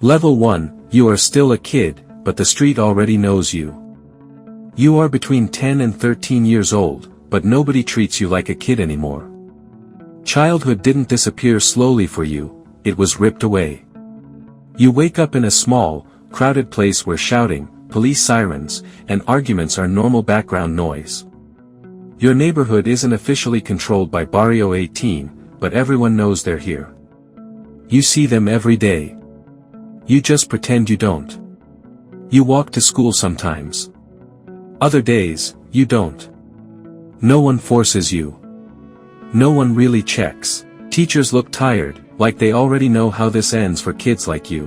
Level 1, you are still a kid, but the street already knows you. You are between 10 and 13 years old, but nobody treats you like a kid anymore. Childhood didn't disappear slowly for you, it was ripped away. You wake up in a small, crowded place where shouting, police sirens, and arguments are normal background noise. Your neighborhood isn't officially controlled by Barrio 18, but everyone knows they're here. You see them every day. You just pretend you don't. You walk to school sometimes. Other days, you don't. No one forces you. No one really checks. Teachers look tired, like they already know how this ends for kids like you.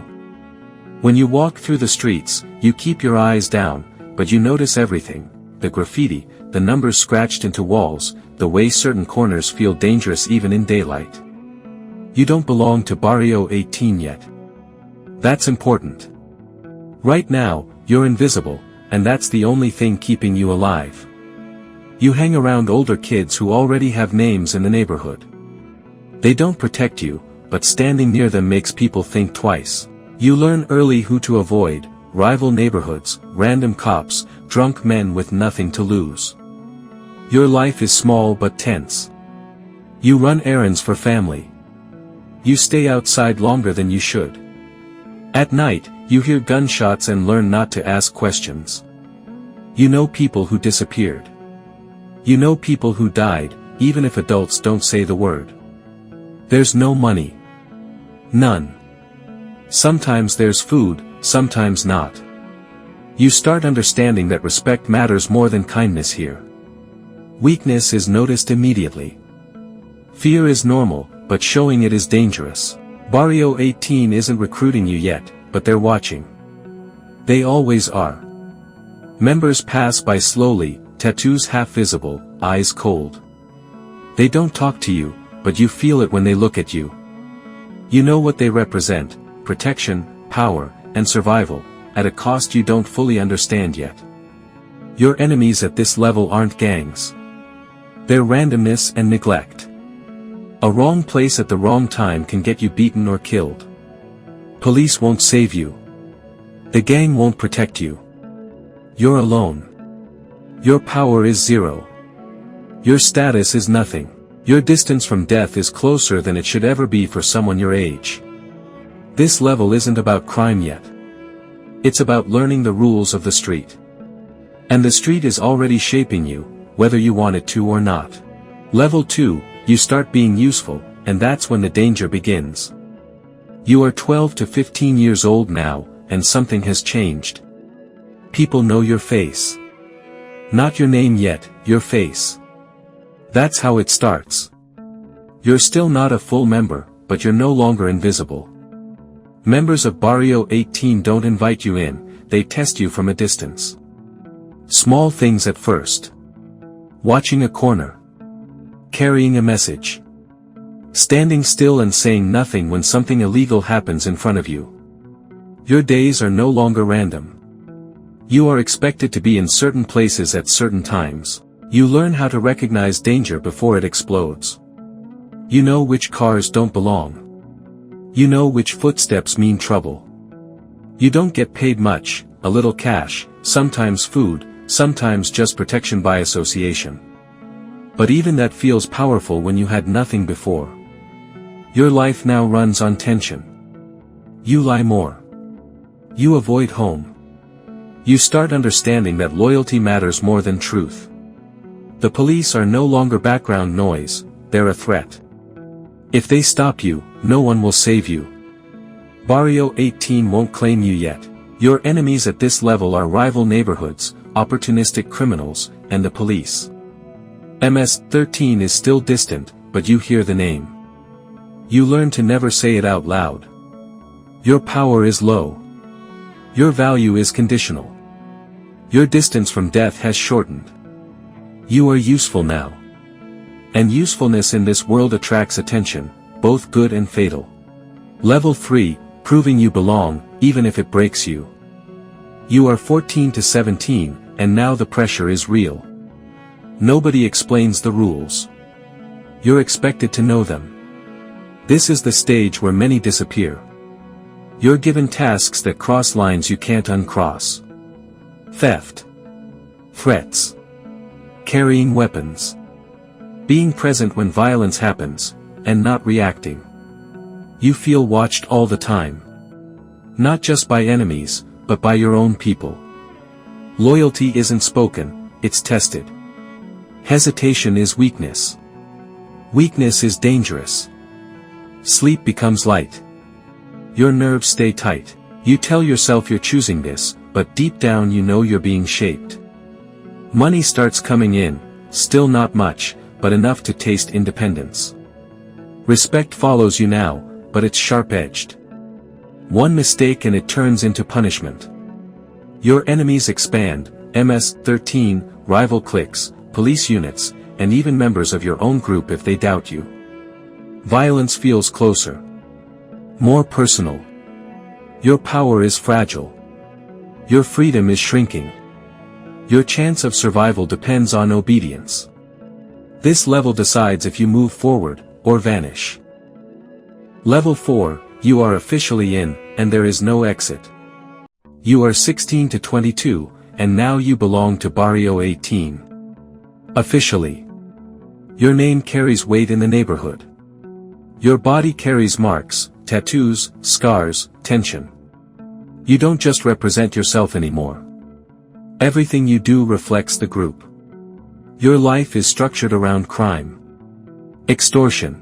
When you walk through the streets, you keep your eyes down, but you notice everything: the graffiti, the numbers scratched into walls, the way certain corners feel dangerous even in daylight. You don't belong to Barrio 18 yet. That's important. Right now, you're invisible, and that's the only thing keeping you alive. You hang around older kids who already have names in the neighborhood. They don't protect you, but standing near them makes people think twice. You learn early who to avoid: rival neighborhoods, random cops, drunk men with nothing to lose. Your life is small but tense. You run errands for family. You stay outside longer than you should. At night, you hear gunshots and learn not to ask questions. You know people who disappeared. You know people who died, even if adults don't say the word. There's no money. None. Sometimes there's food, sometimes not. You start understanding that respect matters more than kindness here. Weakness is noticed immediately. Fear is normal, but showing it is dangerous. Barrio 18 isn't recruiting you yet, but they're watching. They always are. Members pass by slowly, tattoos half visible, eyes cold. They don't talk to you, but you feel it when they look at you. You know what they represent: protection, power, and survival, at a cost you don't fully understand yet. Your enemies at this level aren't gangs. They're randomness and neglect. A wrong place at the wrong time can get you beaten or killed. Police won't save you. The gang won't protect you. You're alone. Your power is zero. Your status is nothing. Your distance from death is closer than it should ever be for someone your age. This level isn't about crime yet. It's about learning the rules of the street. And the street is already shaping you, whether you want it to or not. Level 2, you start being useful, and that's when the danger begins. You are 12 to 15 years old now, and something has changed. People know your face. Not your name yet, your face. That's how it starts. You're still not a full member, but you're no longer invisible. Members of Barrio 18 don't invite you in, they test you from a distance. Small things at first. Watching a corner. Carrying a message. Standing still and saying nothing when something illegal happens in front of you. Your days are no longer random. You are expected to be in certain places at certain times. You learn how to recognize danger before it explodes. You know which cars don't belong. You know which footsteps mean trouble. You don't get paid much, a little cash, sometimes food, sometimes just protection by association. But even that feels powerful when you had nothing before. Your life now runs on tension. You lie more. You avoid home. You start understanding that loyalty matters more than truth. The police are no longer background noise, they're a threat. If they stop you, no one will save you. Barrio 18 won't claim you yet. Your enemies at this level are rival neighborhoods, opportunistic criminals, and the police. MS-18 is still distant, but you hear the name. You learn to never say it out loud. Your power is low. Your value is conditional. Your distance from death has shortened. You are useful now. And usefulness in this world attracts attention, both good and fatal. Level 3, proving you belong, even if it breaks you. You are 14 to 17, and now the pressure is real. Nobody explains the rules. You're expected to know them. This is the stage where many disappear. You're given tasks that cross lines you can't uncross. Theft. Threats. Carrying weapons. Being present when violence happens, and not reacting. You feel watched all the time. Not just by enemies, but by your own people. Loyalty isn't spoken, it's tested. Hesitation is weakness. Weakness is dangerous. Sleep becomes light. Your nerves stay tight. You tell yourself you're choosing this, but deep down you know you're being shaped. Money starts coming in, still not much, but enough to taste independence. Respect follows you now, but it's sharp-edged. One mistake and it turns into punishment. Your enemies expand, MS-18, rival cliques, police units, and even members of your own group if they doubt you. Violence feels closer. More personal. Your power is fragile. Your freedom is shrinking. Your chance of survival depends on obedience. This level decides if you move forward, or vanish. Level 4, you are officially in, and there is no exit. You are 16 to 22, and now you belong to barrio 18. Officially. Your name carries weight in the neighborhood. Your body carries marks, tattoos, scars, tension. You don't just represent yourself anymore. Everything you do reflects the group. Your life is structured around crime. Extortion.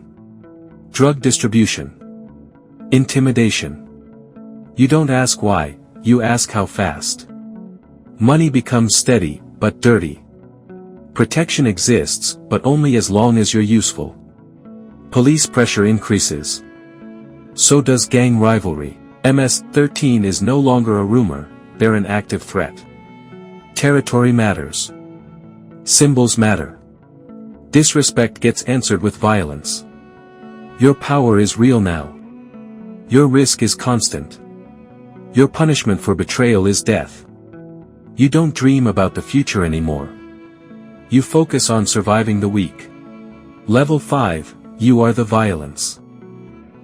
Drug distribution. Intimidation. You don't ask why, you ask how fast. Money becomes steady, but dirty. Protection exists, but only as long as you're useful. Police pressure increases. So does gang rivalry. MS-18 is no longer a rumor, they're an active threat. Territory matters. Symbols matter. Disrespect gets answered with violence. Your power is real now. Your risk is constant. Your punishment for betrayal is death. You don't dream about the future anymore. You focus on surviving the week. Level 5, you are the violence.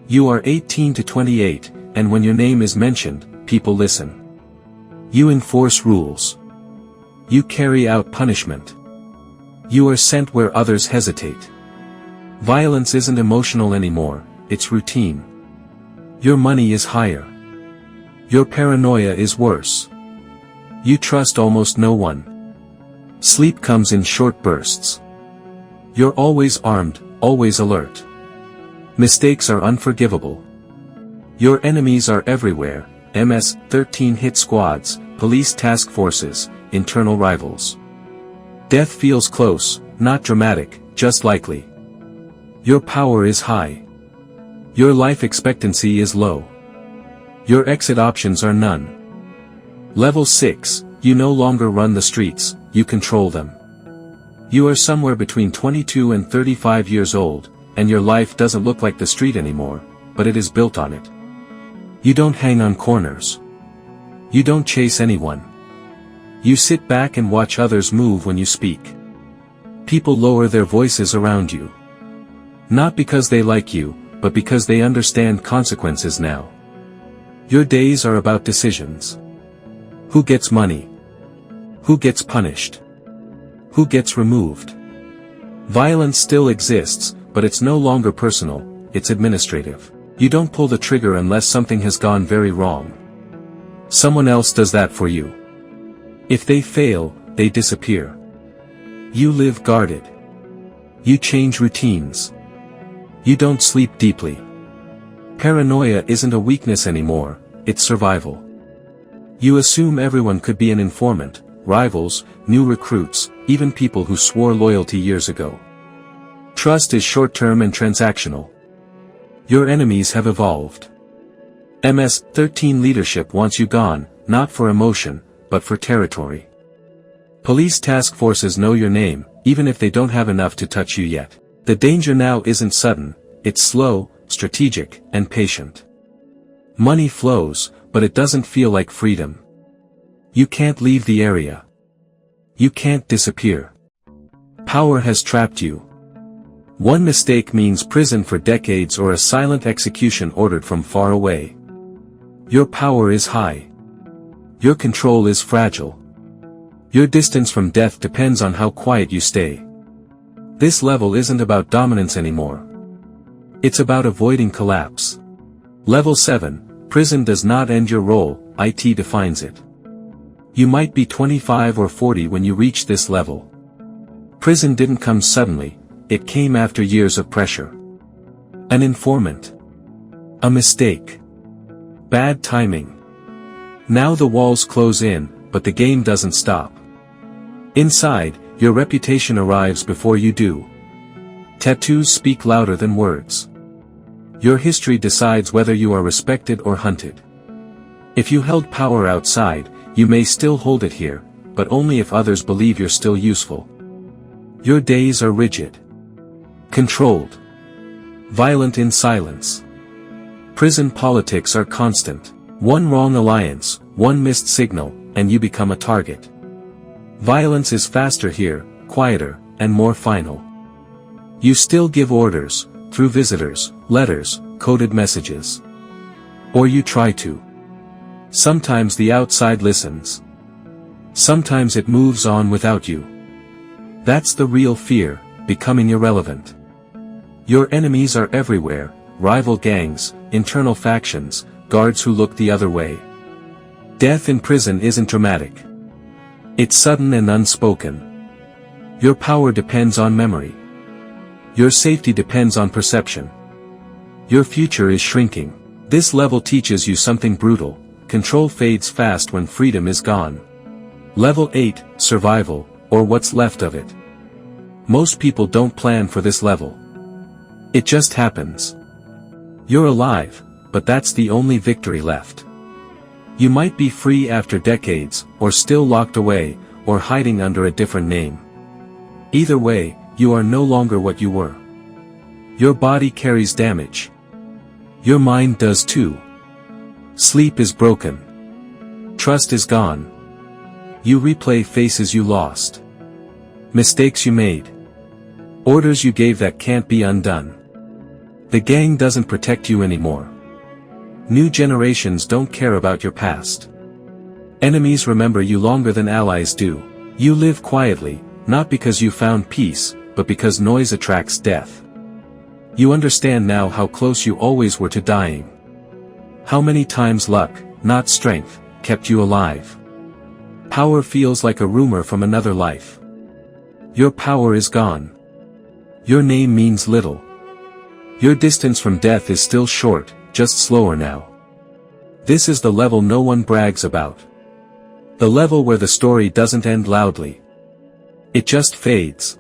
You are 18 to 28, and when your name is mentioned, people listen. You enforce rules. You carry out punishment. You are sent where others hesitate. Violence isn't emotional anymore, it's routine. Your money is higher. Your paranoia is worse. You trust almost no one. Sleep comes in short bursts. You're always armed, always alert. Mistakes are unforgivable. Your enemies are everywhere, MS-18 hit squads, police task forces, internal rivals. Death feels close, not dramatic, just likely. Your power is high. Your life expectancy is low. Your exit options are none. Level 6, you no longer run the streets, you control them. You are somewhere between 22 and 35 years old, and your life doesn't look like the street anymore, but it is built on it. You don't hang on corners. You don't chase anyone. You sit back and watch others move when you speak. People lower their voices around you. Not because they like you, but because they understand consequences now. Your days are about decisions. Who gets money? Who gets punished? Who gets removed? Violence still exists, but it's no longer personal, it's administrative. You don't pull the trigger unless something has gone very wrong. Someone else does that for you. If they fail, they disappear. You live guarded. You change routines. You don't sleep deeply. Paranoia isn't a weakness anymore, it's survival. You assume everyone could be an informant, rivals, new recruits, even people who swore loyalty years ago. Trust is short-term and transactional. Your enemies have evolved. MS-18 leadership wants you gone, not for emotion, but for territory. Police task forces know your name, even if they don't have enough to touch you yet. The danger now isn't sudden, it's slow, strategic, and patient. Money flows, but it doesn't feel like freedom. You can't leave the area. You can't disappear. Power has trapped you. One mistake means prison for decades or a silent execution ordered from far away. Your power is high. Your control is fragile. Your distance from death depends on how quiet you stay. This level isn't about dominance anymore. It's about avoiding collapse. Level 7, prison does not end your role, it defines it. You might be 25 or 40 when you reach this level. Prison didn't come suddenly, it came after years of pressure. An informant. A mistake. Bad timing. Now the walls close in, but the game doesn't stop. Inside, your reputation arrives before you do. Tattoos speak louder than words. Your history decides whether you are respected or hunted. If you held power outside, you may still hold it here, but only if others believe you're still useful. Your days are rigid. Controlled. Violent in silence. Prison politics are constant. One wrong alliance, one missed signal, and you become a target. Violence is faster here, quieter, and more final. You still give orders, through visitors, letters, coded messages. Or you try to. Sometimes the outside listens. Sometimes it moves on without you. That's the real fear, becoming irrelevant. Your enemies are everywhere, rival gangs, internal factions, guards who look the other way. Death in prison isn't dramatic. It's sudden and unspoken. Your power depends on memory. Your safety depends on perception. Your future is shrinking. This level teaches you something brutal: control fades fast when freedom is gone. Level 8, survival, or what's left of it. Most people don't plan for this level. It just happens. You're alive, but that's the only victory left. You might be free after decades, or still locked away, or hiding under a different name. Either way, you are no longer what you were. Your body carries damage. Your mind does too. Sleep is broken. Trust is gone. You replay faces you lost. Mistakes you made. Orders you gave that can't be undone. The gang doesn't protect you anymore. New generations don't care about your past. Enemies remember you longer than allies do. You live quietly, not because you found peace, but because noise attracts death. You understand now how close you always were to dying. How many times luck, not strength, kept you alive. Power feels like a rumor from another life. Your power is gone. Your name means little. Your distance from death is still short, just slower now. This is the level no one brags about. The level where the story doesn't end loudly. It just fades.